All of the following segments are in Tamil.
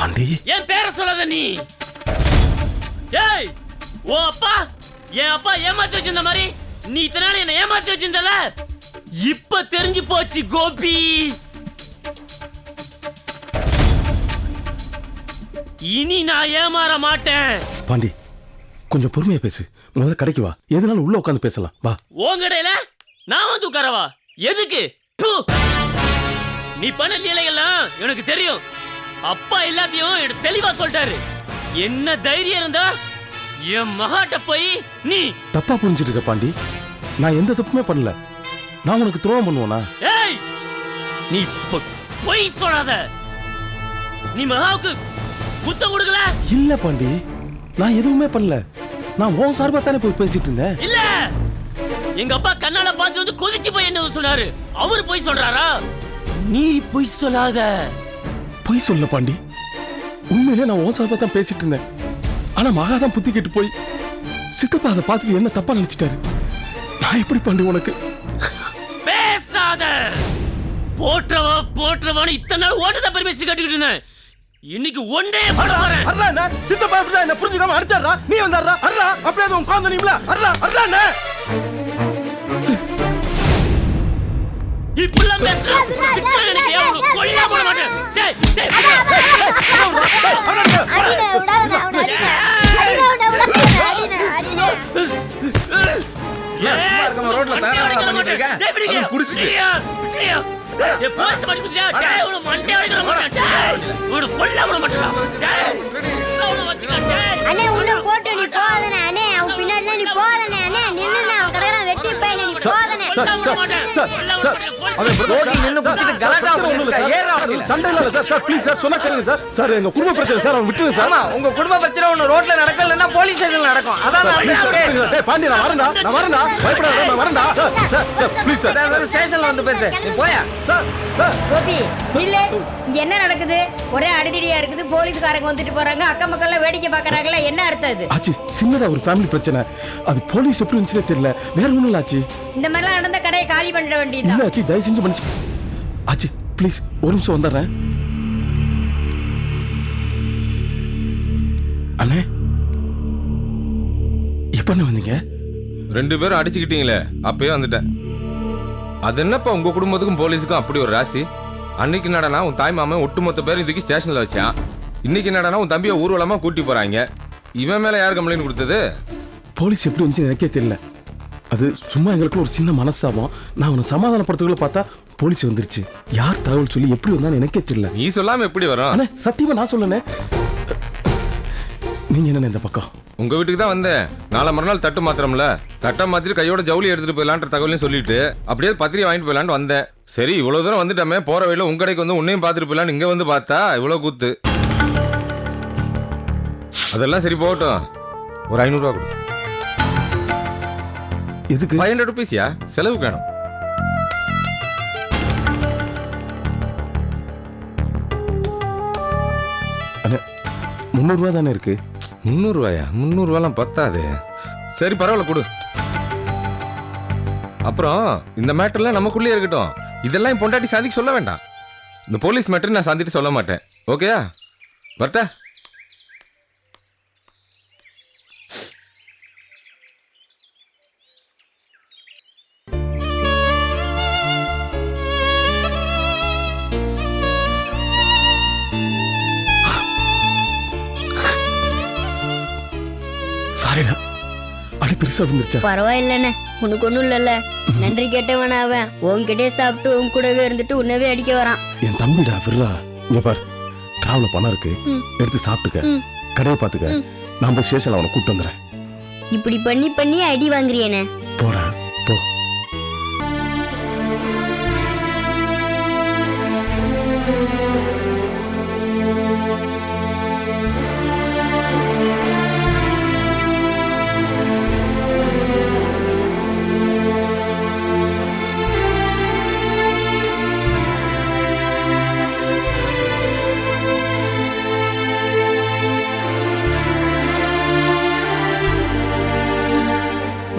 பாண்டி என் பேரை சொல்லாத நீ. ஏய், ஓ அப்பா என் அப்பா ஏமாத்தி வச்சிருந்த மாதிரி நீ இத்தனை நாள் என்ன ஏமாத்தி வச்சிருந்தல, இப்ப தெரிஞ்சு போச்சு கோபி. இனி நான் ஏமாற மாட்டேன். பாண்டி கொஞ்சம் பொறுமையா பேசு. முதல்ல கடைக்கு வா, எதுனாலும் உள்ள உட்காந்து பேசலாம் வா. உன் கடையில நான் வந்து உட்காரவா? எதுக்கு? நீ பண்ண லீலைகள்லாம் எனக்கு தெரியும். அப்பா எல்லாத்தையும் எனக்கு தெளிவா சொல்லிட்டாரு. என்ன தைரியம் இருந்தா என் மகாட்ட போய் நீ தப்பா புரிஞ்சிட்டு இருக்க பாண்டி. நான் எந்த தப்புமே பண்ணல. நான் உனக்கு துரோகம் பண்ணுவேனா? ஏய், நீ போய் சொல்லாத. நீ மகாவுக்கு புத்தம் கொடுக்கல? இல்ல பாண்டி, நான் எதுவுமே பண்ணல. நான் உன் சார்பா தானே போய் பேசிட்டு இருந்தேன். இல்ல, எங்க அப்பா கண்ணால பார்த்து வந்து கொதிச்சு போய் என்ன சொன்னாரு. அவரு போய் சொல்றாரா? நீ போய் சொல்லாத. போய் சொல்ல பாண்டி, உண்மையிலே நான் உன் சார்பா தான் பேசிட்டு இருந்தேன். ஆனா மகா தான் புத்தி கேட்டு போய் சித்தப்பா அதை பார்த்துட்டு என்ன தப்பா நினைச்சிட்டாரு. நான் எப்படி பாண்டி உனக்கு? பேசாத. போற்றவா போற்றவான்னு இத்தனை நாள் ஓட்டத பெருமைச்சு கட்டிக்கிட்டு இருந்தேன். இன்னைக்கு ஒன்றே பண்ண வரேன். அண்ணா சித்தப்பா இப்படி என்ன புரிஞ்சுக்காம அடிச்சாரா? நீ வந்தாரா? அண்ணா அப்படியே அது உட்கார்ந்து நீங்களா? அண்ணா இப்படிலாம் பேசுற எனக்கு எவ்வளவு கொல்ல போட மாட்டேன். டேய் டேய் ரோட்ல தயாரா பண்ணிட்டு இருக்கேன். குடிச்சிட்டு ஏ போலீஸ் மாட்டி குடிச்சா டேய் உன மண்டே அடிக்க மாட்டேன். டேய் உன கொல்ல போட மாட்டேன். டேய் உன வச்சிக்க. டேய் அண்ணே உள்ள போட்டு நீ போதனே. அண்ணே அவன் பின்னாடி நீ போதனே. அண்ணே நில்லுனா அவன் கடகற வெட்டி போய் நீ போதனே. ரோட்ல நின்னு குடிச்சிட்டு கலாட்டா பண்ணிட்டு ஏறா வண்டில. சண்டை இல்ல சார். சார் ப்ளீஸ் சார், சொன்னா கேளுங்க சார். சார் எங்க குடும்ப பிரச்சனை சார், அவன் விட்டுருங்க சார். ஆமா, உங்க குடும்ப பிரச்சனை ஒண்ணு ரோட்ல நடக்கலன்னா போலீஸ் ஸ்டேஷன்ல நடக்கும். அதான் நான் டேய் பாண்டி நான் வரேன்டா. பயப்படாத, நான் வரேன்டா. Sir please sir. ஸ்டேஷன்ல வந்து பேசு. நீ போயா? சார் சார் கோபி நில்லு. இங்க என்ன நடக்குது? ஒரே அடிதடியா இருக்குது. போலீஸ்காரங்க வந்துட்டு போறாங்க. அக்கம் பக்கம் எல்லாம் வேடிக்கை பாக்குறாங்களா? என்ன அர்த்தம் இது? ஆச்சி சின்னதா ஒரு ஃபேமிலி பிரச்சனை. அது போலீஸ் எப்படி இருந்துச்சுனே தெரியல. வேற ஒண்ணும் இல்ல ஆச்சி. இந்த மாதிரிலாம் நடந்த கடையை காலி பண்ணிட வேண்டியது. இல்ல ஆச்சி, தயவு செஞ்சு பண்ணி. ஆச்சி ப்ளீஸ் ஒரு நிமிஷம் வந்துடுறேன். அண்ணே எப்ப வந்தீங்க? 2 பேரும் அடிச்சுக்கிட்டீங்களே, அப்பயே வந்துட்டேன். அது என்னப்பா உங்க குடும்பத்துக்கும் போலீஸுக்கும் அப்படி ஒரு ராசி? அன்னைக்கு நடனா உன் தாய் மாமன் ஒட்டுமொத்த பேரும் இதுக்கு ஸ்டேஷன்ல வச்சான். இன்னைக்கு நடனா உன் தம்பியை ஊர்வலமா கூட்டி போறாங்க. இவன் மேல யார் கம்ப்ளைண்ட் கொடுத்தது? போலீஸ் எப்படி வந்துச்சு எனக்கே தெரியல. அது சும்மா எங்களுக்கு ஒரு சின்ன மனஸ்தாபம். நான் அவனை சமாதானப்படுத்துக்குள்ள பார்த்தா போலீஸ் வந்துருச்சு. யார் தகவல் சொல்லி எப்படி வந்தான்னு எனக்கே தெரியல. நீ சொல்லாம எப்படி வரும்? அண்ணே சத்தியமா நான் சொல்லனே. நீங்க என்ன இந்த பக்கம்? உங்க வீட்டுக்கு தான் வந்தேன். நாளை மறுநாள் தட்டு மாத்திரம்ல, தட்டை மாத்திட்டு கையோட ஜவுளி எடுத்துட்டு போயிடலான்ற தகவலையும் சொல்லிட்டு அப்படியே பத்திரிகை வாங்கிட்டு போயிடலான்னு வந்தேன். சரி இவ்வளவு தூரம் வந்துட்டோமே, போற வழியில உங்க கடைக்கு வந்து உன்னையும் பார்த்துட்டு போயிடலான்னு இங்க வந்து பார்த்தா இவ்வளவு கூத்து. அதெல்லாம் சரி போகட்டும், ஒரு 500 ரூபா கொடு. எதுக்கு? 500 ருபீஸ்யா, செலவு வேணும். அண்ணே 300 ரூபா தானே இருக்கு. 300 ரூபாயா? 300 ரூபாலாம் பத்தாது. சரி பரவாயில்ல கொடு. அப்புறம் இந்த மேட்டர்லாம் நமக்குள்ளே இருக்கட்டும். இதெல்லாம் என் பொண்டாட்டி சாந்திக்கு சொல்ல வேண்டாம். இந்த போலீஸ் மேட்டர் நான் சாந்திட்டு சொல்ல மாட்டேன். ஓகேயா? வரட்டா? சாரிடா, அடி பெருசா வந்துருச்சா? பரவாயில்லண்ணே, உனக்கு ஒண்ணும் இல்லல்ல. நன்றி கேட்டவன அவன் உன்கிட்டே சாப்பிட்டு உன் கூடவே இருந்துட்டு உன்னவே அடிக்க வரான். என் தம்பிடா விர்ரா. இங்க பார், டிராவல பணம் இருக்கு, எடுத்து சாப்பிட்டுக்க, கடையை பாத்துக்க. நான் போய் ஸ்டேஷன்ல அவனை கூப்பிட்டு வந்துடுறேன். இப்படி பண்ணி பண்ணி அடி வாங்குறியேனே. போடா போ.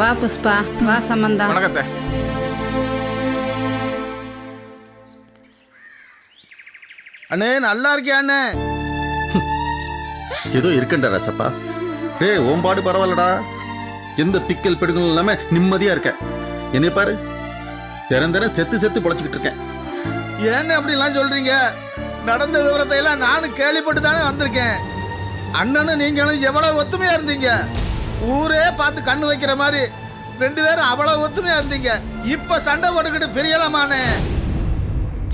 வா புஷ்பா, வா சம்பந்தா. வணக்கத்தை. அண்ணே நல்லா இருக்கியா அண்ணே? ஏதோ இருக்கண்டா ரசப்பா. டேய் ஓம்பாடு பரவாயில்லடா, எந்த பிக்கல் பெடுங்களும் இல்லாம நிம்மதியா இருக்க. என்னை பாரு, தினம் செத்து செத்து பொழைச்சிக்கிட்டு இருக்கேன். ஏன்னு அப்படிலாம் சொல்றீங்க? நடந்த விவரத்தை எல்லாம் நானும் கேள்விப்பட்டு தானே வந்திருக்கேன். அண்ணனும் நீங்களும் எவ்வளவு ஒத்துமையா இருந்தீங்க. ஊரே பார்த்து கண்ணு வைக்கிற மாதிரி 2 பேரும் அவ்வளவு ஒத்துமையா இருந்தீங்க. இப்ப சண்டை போட்டுக்கிட்டு பிரியலாமானே?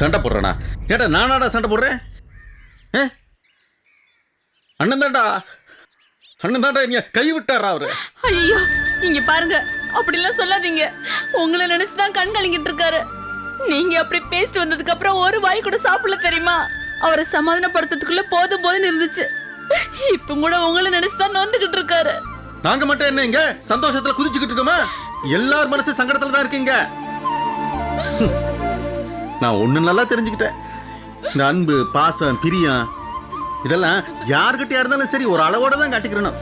சண்டை போடுறேனா? ஏடா நானாடா சண்டை போடுறேன்? அண்ணன் தான்டா நீ கை விட்டாரா அவரு? ஐயோ இங்க பாருங்க, அப்படிலாம் சொல்லாதீங்க. உங்களை நினைச்சுதான் கண் கலங்கிட்டு இருக்காரு. நீங்க அப்படி பேசிட்டு வந்ததுக்கு அப்புறம் ஒரு வாய் கூட சாப்பிடல தெரியுமா? அவரை சமாதானப்படுத்துறதுக்குள்ள போதும் போதுன்னு இருந்துச்சு. இப்ப கூட உங்களை நினைச்சுதான் நொந்துகிட்டு இருக்காரு. நாங்க மட்டும் என்ன இங்க சந்தோஷத்துல குதிச்சுக்கிட்டு இருக்கோமா? எல்லார் மனசு சங்கடத்துல தான் இருக்கீங்க. நான் ஒண்ணு நல்லா தெரிஞ்சுக்கிட்டேன். இந்த அன்பு, பாசம், பிரியம் இதெல்லாம் யார்கிட்டயா இருந்தாலும் சரி ஒரு அளவோட தான் காட்டிக்கிறணும்.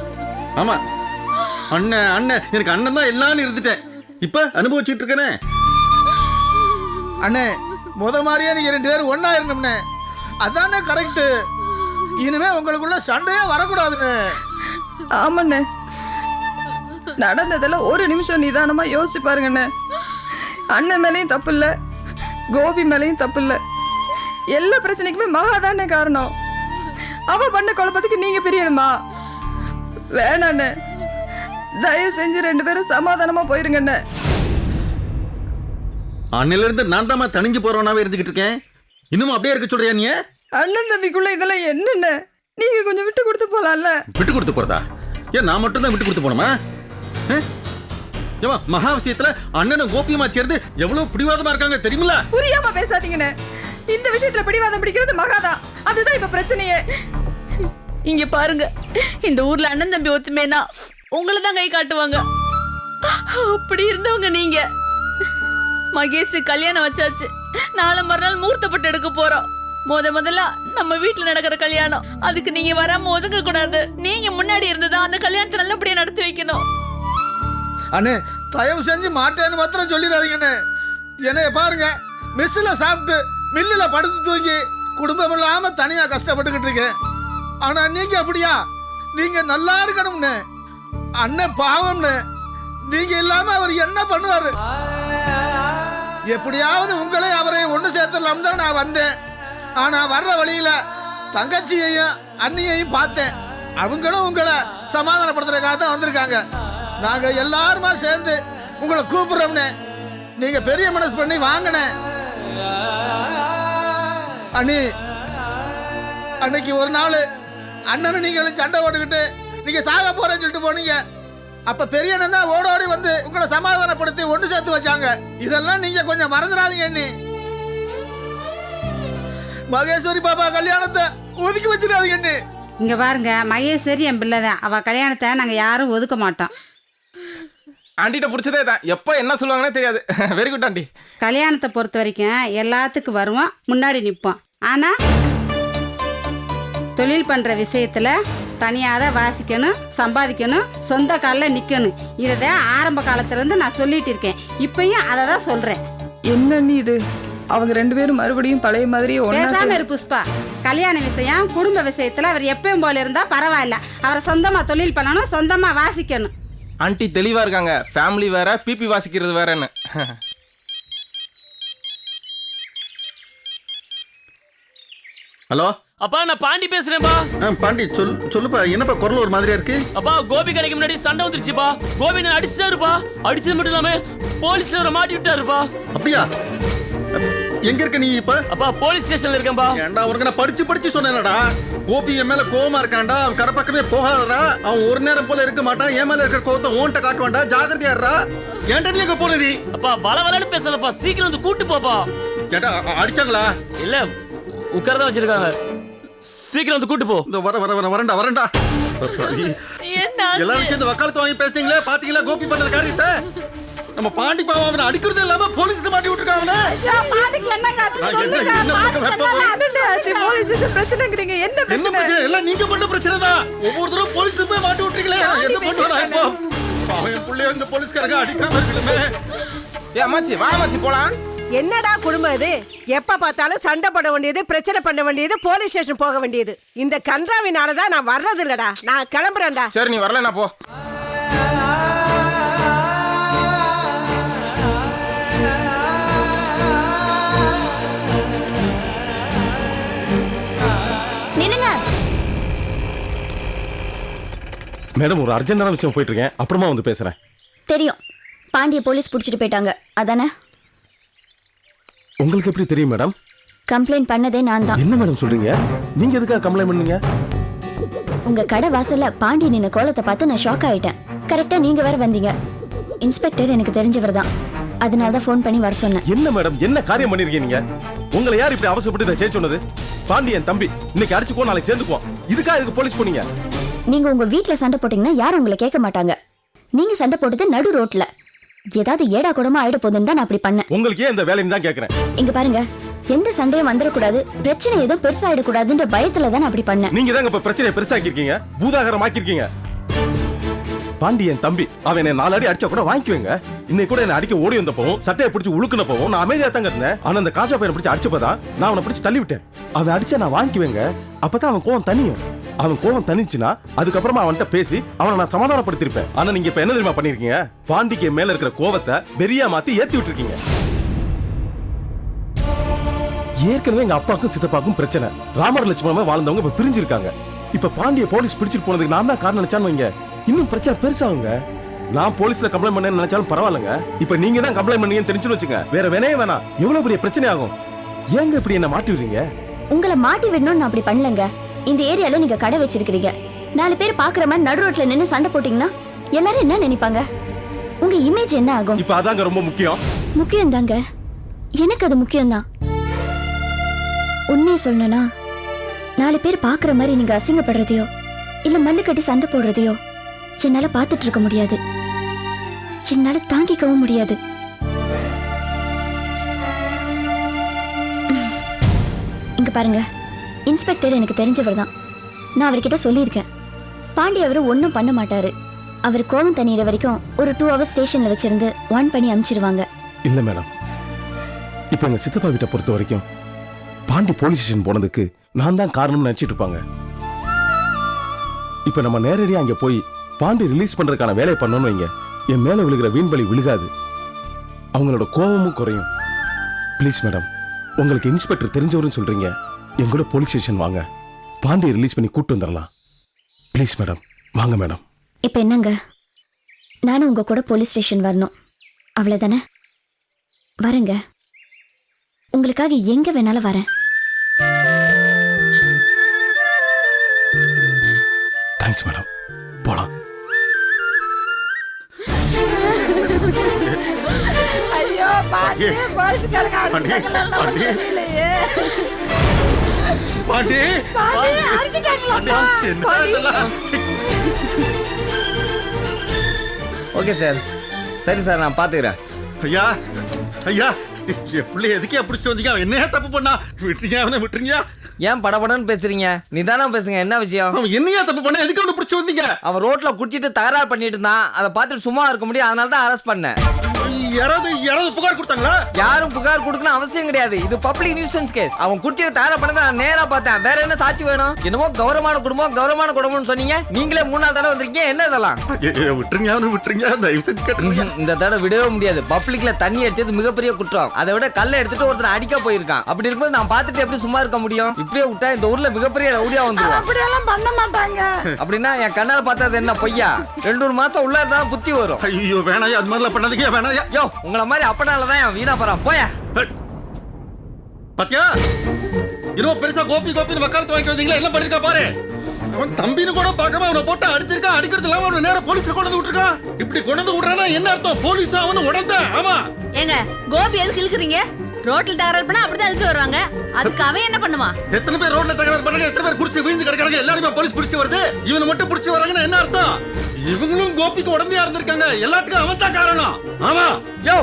ஆமா, அண்ணன் எனக்கு அண்ணன் தான் எல்லாம் இருந்துட்டேன். இப்ப அனுபவிச்சுட்டு இருக்கேனே. அண்ணே, முத மாதிரியே நீங்க 2 பேரும் ஒன்னா இருந்தோம்னே, அதானே கரெக்ட். இனிமே உங்களுக்குள்ள சண்டையே வரக்கூடாதுன்னு. ஆமாண்ணே, நடந்ததெல்லாம் ஒரு நிமிஷம் நிதானமா யோசிச்சு பாருங்கண்ணே. அண்ணன் மேலேயும் தப்பு இல்லை, கோபி மேலேயும் தப்பு இல்லை. எல்லா பிரச்சனைக்குமே மகாதானே காரணம். அவ பண்ண குழப்பத்துக்கு நீங்க பிரியணுமா? வேணாண்ணே, தயவு செஞ்சு 2 பேரும் சமாதானமா போயிருங்கண்ணே. அண்ணில இருந்து நான் தான் தனிஞ்சு போறவனாவே இருந்துகிட்டு இருக்கேன். இன்னும் அப்படியே இருக்க சொல்றியா நீ? அண்ணன் தம்பிக்குள்ள இதெல்லாம் என்னென்ன? நீங்க கொஞ்சம் விட்டு கொடுத்து போலாம்ல. விட்டு கொடுத்து போறதா? ஏன் நான் மட்டும் தான் விட்டு கொடுத்து போனோமா? மகா விஷயத்துல அண்ணனும் கோபியமா சேர்ந்து எவ்வளவு பிடிவாதமா இருக்காங்க தெரியுமில்ல? புரியாம பேசாதீங்கண்ணே. இந்த விஷயத்துல பிடிவாதம் பிடிக்கிறது மகாதான். அதுதான் இப்ப பிரச்சனையே. இங்க பாருங்க, இந்த ஊர்ல அண்ணன் தம்பி ஒத்துமேனா உங்களை தான் கை காட்டுவாங்க. அப்படி இருந்தவங்க நீங்க. மகேஷ் கல்யாணம் வச்சாச்சு. நாளை மறுநாள் முகூர்த்தப்பட்டு எடுக்க போறோம். முதல்ல நம்ம வீட்டுல நடக்கிற கல்யாணம். அதுக்கு நீங்க வராம ஒதுங்க கூடாது. நீங்க முன்னாடி இருந்ததா அந்த கல்யாணத்தை நல்லபடியா நடத்தி வைக்கணும். அண்ணே, தயவு செஞ்சு மாட்டேன்னு மாத்திரம் சொல்லிடாதீங்கண்ணே. என்னைய பாருங்க, மிஸ்ல சாப்பிட்டு மில்லுல படுத்து தூங்கி குடும்பம் இல்லாம தனியா கஷ்டப்பட்டுக்கிட்டு இருக்கேன். ஆனா நீங்க அப்படியா? நீங்க நல்லா இருக்கணும்னு. அண்ணன் பாவம்னு. நீங்க இல்லாம அவர் என்ன பண்ணுவாரு? எப்படியாவது உங்களை அவரையும் ஒண்ணு சேர்த்துடலாம் தான் நான் வந்தேன். ஆனா வர்ற வழியில தங்கச்சியையும் அண்ணியையும் பார்த்தேன். அவங்களும் உங்களை சமாதானப்படுத்துறதுக்காக தான் வந்திருக்காங்க. நாங்க எல்லாருமா சேர்ந்து உங்களை கூப்பிடுறோம்னே. நீங்க பெரிய மனசு பண்ணி வாங்கினே. அண்ணி, அன்னைக்கு ஒரு நாள் அண்ணனும் நீங்களும் சண்டை போட்டுக்கிட்டு நீங்க சாக போறேன்னு சொல்லிட்டு போனீங்க. அப்ப பெரிய அண்ணன் தான் ஓடோடி வந்து உங்களை சமாதானப்படுத்தி ஒண்ணு சேர்த்து வச்சாங்க. இதெல்லாம் நீங்க கொஞ்சம் மறந்துடாதீங்க அண்ணி. மகேஸ்வரி பாப்பா கல்யாணத்தை ஒதுக்கி வச்சிடாதீங்க அண்ணி. இங்க பாருங்க, மகேஸ்வரி என் பிள்ளைதான். அவ கல்யாணத்தை நாங்க யாரும் ஒதுக்க மாட்டோம். ஆண்டிட்ட பிடிச்சதே தான். எப்போ என்ன சொல்லுவாங்கன்னே தெரியாது. Very good aunty. கல்யாணத்தை பொறுத்த வரைக்கும் எல்லாத்துக்கும் வருவோம், முன்னாடி நிற்போம். ஆனா தொழில் பண்ற விஷயத்துல தனியாக தான் வாசிக்கணும், சம்பாதிக்கணும், சொந்த காலில் நிற்கணும். இதை ஆரம்ப காலத்துல இருந்து நான் சொல்லிட்டு இருக்கேன். இப்பயும் அதை தான் சொல்றேன். என்ன இது? அவங்க 2 பேரும் மறுபடியும் பழைய மாதிரி பேசாம இரு புஷ்பா. கல்யாண விஷயம், குடும்ப விஷயத்துல அவர் எப்பயும் போல இருந்தா பரவாயில்ல. அவரை சொந்தமா தொழில் பண்ணணும், சொந்தமா வாசிக்கணும். ஆண்டி தெளிவா இருக்காங்க. ஃபேமிலி வேற, பிபி வாசிக்கிறது வேறன்னு. ஹலோ அப்பா, நான் பாண்டி பேசுறேன்பா. பாண்டி சொல்லுப்பா. என்னப்பா குரல் ஒரு மாதிரியா இருக்கு? அப்பா, கோபி கடைக்கு முன்னாடி சண்டை வந்துருச்சுப்பா. கோபி நான் அடிச்சாருப்பா. அடிச்சது மட்டும் இல்லாம போலீஸ்ல ஒரு மாட்டி விட்டாருப்பா. அப்படியா? எங்க இருக்க நீ இப்ப? அப்பா, போலீஸ் ஸ்டேஷன்ல இருக்கேன்பா. ஏண்டா உனக்கு நான் படிச்சு சொன்னேன்டா. கோபி என் மேல கோவமா இருக்கான்டா. அவன் கடை பக்கமே போகாதடா. அவன் ஒரு நேரம் போல இருக்க மாட்டான். என் மேல இருக்கிற கோவத்தை ஓன்ட்ட காட்டுவான்டா. ஜாகிரதையா இருடா. ஏன்டா நீ எங்க போன நீ? அப்பா, வளவலன்னு பேசாதப்பா. சீக்கிரம் வந்து கூட்டு போப்பா. ஏண்டா அடிச்சாங்களா? இல்ல, உட்காரதான் வச்சிருக்காங்க. சீக்கிரம் வந்து கூட்டு போ. இந்த வரேன்டா. எல்லாரும் சேர்ந்து வக்காலத்து வாங்கி பேசுறீங்களே, பாத்தீங்களா கோபி பண்ணது காரியத்தை? நம்ம பாண்டி பாவம் அவனை அடிக்கிறது இல்லாம போலீஸ்க்கு மாட்டி விட்டுருக்காங்க. என்ன பிரச்சனை? எல்லாம் நீங்க பண்ண பிரச்சனை தான். ஒவ்வொருத்தரும் போலீஸ்க்கு போய் மாட்டி விட்டுறீங்களே. என்ன பண்ணுவானா இப்போ? அவன் புள்ளைய இந்த போலீஸ்காரங்க அடிக்காம இருக்கணுமே. ஏ அம்மாச்சி, வா அம்மாச்சி போலாம். என்னடா குடும்பம் இது? எப்ப பார்த்தாலும் சண்டை போட வேண்டியது, பிரச்சனை பண்ண வேண்டியது, போலீஸ் ஸ்டேஷன் போக வேண்டியது. இந்த கன்றாவினாலதான் நான் வர்றது இல்லடா. நான் கிளம்புறேன்டா. சரி நீ வரல நான் போ. நில்லுங்க. மேடம் ஒரு அர்ஜென்டான விஷயம் போயிட்டு இருக்கேன், அப்புறமா வந்து பேசுறேன். தெரியும், பாண்டிய போலீஸ் பிடிச்சிட்டு போயிட்டாங்க அதானே? உங்களுக்கு எப்படி தெரியும் மேடம்? கம்ப்ளைண்ட் பண்ணதே நான் தான். என்ன மேடம் சொல்றீங்க? நீங்க எதுக்காக கம்ப்ளைண்ட் பண்ணீங்க? உங்க கடை வாசல்ல பாண்டி நின்ன கோலத்தை பார்த்து நான் ஷாக் ஆயிட்டேன். கரெக்டா நீங்க வேற வந்தீங்க. இன்ஸ்பெக்டர் எனக்கு தெரிஞ்சவர் தான், அதனால தான் ஃபோன் பண்ணி வர சொன்னேன். என்ன மேடம் என்ன காரியம் பண்ணிருக்கீங்க நீங்க? உங்களை யார் இப்படி அவசரப்பட்டு இதை செய்ய சொன்னது? பாண்டியன் தம்பி இன்னைக்கு அடிச்சுக்கோ, நாளைக்கு சேர்ந்துக்குவோம். இதுக்காக இதுக்கு போலீஸ் போனீங்க? நீங்க உங்க வீட்ல சண்டை போட்டீங்கன்னா யாரும் உங்களை கேட்க மாட்டாங்க. நீங்க சண்டை போட்டது நடு ரோட்ல. ஏதாவது ஏடா கூடமா ஆயிட போதுன்னு தான் நான் அப்படி பண்ணேன். உங்களுக்கு ஏன் இந்த வேலைன்னு தான் கேக்குறேன். இங்க பாருங்க, எந்த சண்டையும் வந்துடக்கூடாது, பிரச்சனை எதுவும் பெருசாயிடக்கூடாதுன்ற பயத்துல தான் அப்படி பண்ணேன். நீங்க தாங்க இப்ப பிரச்சனையை பெருசாக்கிருக்கீங்க, பூதாகரம் ஆக்கிருக்கீங்க. பாண்டியன் தம்பி அவன் என்ன 4 அடி அடிச்சா கூட வாங்கிக்குவேங்க. இன்னைக்கு கூட என்ன அடிக்க ஓடி வந்தப்பவும் சட்டையை பிடிச்சி உழுக்குன போவும் நான் அமைதியா தாங்க இருந்தேன். ஆனா அந்த காசா பையனை பிடிச்சி அடிச்சப்பதான் நான் அவனை பிடிச்சி தள்ளி விட்டேன். அவன் அடிச்சா நான் வாங்கிக்குவேங்க. அப்பதான் அவன் கோவம் தனியும். அவன் கோவம் தனிச்சுன்னா அதுக்கப்புறமா அவன்கிட்ட பேசி அவனை நான் சமாதானப்படுத்திருப்பேன். ஆனா நீங்க இப்ப என்ன தெரியுமா பண்ணிருக்கீங்க? பாண்டிக்கு மேல இருக்கிற கோவத்தை வெறியா மாத்தி ஏத்தி விட்டுருக்கீங்க. ஏற்கனவே எங்க அப்பாக்கும் சித்தப்பாக்கும் பிரச்சனை. ராமர் லட்சுமணமா வாழ்ந்தவங்க இப்ப பிரிஞ்சிருக்காங்க. இப்ப பாண்டிய போலீஸ் பிடிச்சிட்டு போனதுக்கு நான் தான் காரணம் நினைச்சான்னு வைங்க, இன்னும் பிரச்சனை பெருசாகுங்க. நான் போலீஸ்ல கம்ப்ளைண்ட் பண்ணேன்னு நினைச்சாலும் பரவாயில்லைங்க. இப்ப நீங்க தான் கம்ப்ளைண்ட் பண்ணீங்கன்னு தெரிஞ்சுன்னு வச்சுங்க, வேற வேணையே வேணாம். எவ்வளவு பெரிய பிரச்சனை ஆகும். ஏங்க இப்படி என்ன மாட்டி விடுறீங்க? உங்களை மாட்டி விடணும்னு நான் அப்படி பண்ணலங்க. இந்த ஏரியால நீங்க கடை வச்சிருக்கீங்க, 4 பேர் பாக்குற மாதிரி நடு ரோட்ல நின்னு சண்டை போட்டீங்கன்னா எல்லாரும் என்ன நினைப்பாங்க? உங்க இமேஜ் என்ன ஆகும்? இப்ப அதாங்க ரொம்ப முக்கியம். முக்கியம் தாங்க, எனக்கு அது முக்கியம் தான். உண்மையை சொல்லணும்னா 4 பேர் பாக்குற மாதிரி நீங்க அசிங்கப்படுறதையோ இல்ல மல்லு கட்டி சண்டை போடுறதையோ என்னால பாத்துட்டு இருக்க முடியாது. என்னால தாங்கிக்கவும் முடியாது. இங்க பாருங்க, இன்ஸ்பெக்டர் எனக்கு தெரிஞ்சவர் தான். நான் அவர்கிட்ட சொல்லியிருக்கேன், பாண்டி அவரு ஒன்றும் பண்ண மாட்டாரு. அவர் கோவம் தண்ணீர வரைக்கும் ஒரு 2 hours ஸ்டேஷன்ல வச்சிருந்து வான் பண்ணி அனுப்பிச்சிருவாங்க. இல்ல மேடம், இப்ப எங்க சித்தப்பா வீட்டை பொறுத்த வரைக்கும் பாண்டி போலீஸ் ஸ்டேஷன் போனதுக்கு நான் தான் காரணம் நினைச்சிட்டு இருப்பாங்க. இப்ப நம்ம நேரடியா அங்க போய் பாண்டி ரிலீஸ் பண்றதுக்கான வேலையை பண்ணணும் வைங்க, என் மேல விழுகிற வீண்பலி விழுகாது, அவங்களோட கோபமும் குறையும். ப்ளீஸ் மேடம், உங்களுக்கு இன்ஸ்பெக்டர் தெரிஞ்சவருன்னு சொல்றீங்க, எங்கூட போலீஸ் ஸ்டேஷன் வாங்க, பாண்டியை ரிலீஸ் பண்ணி கூட்டு வந்துடலாம். ப்ளீஸ் மேடம், வாங்க மேடம். இப்ப என்னங்க, நானும் உங்க கூட போலீஸ் ஸ்டேஷன் வரணும் அவ்வளவுதானே? வரேங்க, உங்களுக்காக எங்க வேணாலும் வரேன். தேங்க்ஸ் மேடம், போலாம். ஐயோ பாண்டி, போலீஸ்காரங்க பாண்டி, பாண்டி, அடிச்சிட்டாங்களா? ஓகே சார், சரி சார், நான் பாத்துக்கிறேன். ஐயா ஐயா, என் பிள்ளைய எதுக்கே பிடிச்சிட்டு வந்தீங்க? அவன் என்னையா தப்பு பண்ணா? விட்டுறீங்க, அவனை விட்டுறீங்க. ஏன் படபடன்னு பேசுறீங்க? நிதானம் பேசுங்க, என்ன விஷயம்? அவன் என்னையா தப்பு பண்ணா? எதுக்கு அவனை பிடிச்சி வந்தீங்க? அவன் ரோட்ல குடிச்சிட்டு தகராறு பண்ணிட்டு இருந்தான், அதை பார்த்துட்டு சும்மா இருக்க முடியும், அதனால தான் அரெஸ்ட் பண்ணேன். யாராவது புகார் கொடுத்தாங்களா? யாரும் புகார் கொடுக்கணும் அவசியம் கிடையாது, இது பப்ளிக் நியூசன்ஸ் கேஸ். அவன் குடிச்சிட்டு தகராறு பண்ணதை நான் நேரா பார்த்தேன். வேற என்ன சாட்சி வேணும்? என்னமோ கௌரவமான குடும்பம்னு சொன்னீங்க, நீங்களே 3-4 தடவை வந்திருக்கீங்க, என்ன இதெல்லாம்? விட்டுருங்க, அவனை விட்டுருங்க, தயவு செஞ்சு கேட்டுருங்க. இந்த தடவை விடவே முடியாது. பப்ளிக்ல தண்ணி அடிச்சது மிகப்பெரிய குற்றம். அதை விட கல்லை எடுத்துட்டு ஒருத்தர் அடிக்க போயிருக்கான். அப்படி இருக்கும்போது நான் பார்த்துட்டு எப்படி சும்மா இருக்க முடியும்? இப்படியே விட்டா இந்த ஊர்ல மிகப்பெரிய ரவுடியா வந்துருவான். அப்படியெல்லாம் பண்ண மாட்டாங்க. அப்படின்னா என் கண்ணால பார்த்தது என்ன பொய்யா? 2-3 மாசம் உள்ள இருந்தா புத்தி வரும். ஐயோ வேணாயா, அது மாதிரிலாம் பண்ணாதீங்க, வேணாயா. யோ, உங்களை மாதிரி அப்பனாலதான் என் வீணா போறான், போயா. பாத்தியா, இன்னும் பெருசா கோபின்னு வக்காலத்து வாங்கி வந்தீங்களா? என்ன பண்ணிருக்கா பாரு. அவன் தம்பின்னு கூட பார்க்காம அவனை போட்டு அடிச்சிருக்கான். அடிக்கிறது இல்லாம அவனை நேரம் போலீஸ்ல கொண்டு விட்டுருக்கான். இப்படி கொண்டு விடுறானா என்ன அர்த்தம்? போலீஸ் அவனு உடந்த. ஆமா ஏங்க, கோபி எதுக்கு இழுக்குறீங்க? ரோட்ல தகராறு பண்ணா அப்படிதான் இழுத்து வருவாங்க, அதுக்கு அவன் என்ன பண்ணுவான்? எத்தனை பேர் ரோட்ல தகராறு பண்ணாங்க? எத்தனை பேர் குடிச்சு வீழ்ந்து கிடக்குறாங்க? எல்லாருமே போலீஸ் பிடிச்சு வருது. இவனை மட்டும் பிடிச்சு வராங்கன்னா என்ன அர்த்தம்? இவங்களும் கோபிக்கு உடந்தையா இருந்திருக்காங்க. எல்லாத்துக்கும் அவன் தான் காரணம். ஆமா. யோ,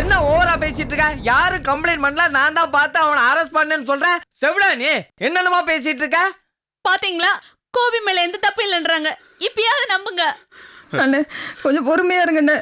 என்ன ஓவரா பேசிட்டு இருக்க? யாரும் கம்ப்ளைண்ட் பண்ணல, நான் தான் பார்த்து அவனை அரெஸ்ட் பண்ணேன்னு சொல்றேன். செவிடா நீ என்னென்னமா பேசிட்டு இருக்க? பாத்தீங்களா, கோபி மேல எந்த தப்பு இல்லைன்றாங்க. இப்பயாவது நம்புங்க. அண்ணே, கொஞ்சம் பொறுமையா இருங்கண்ணே.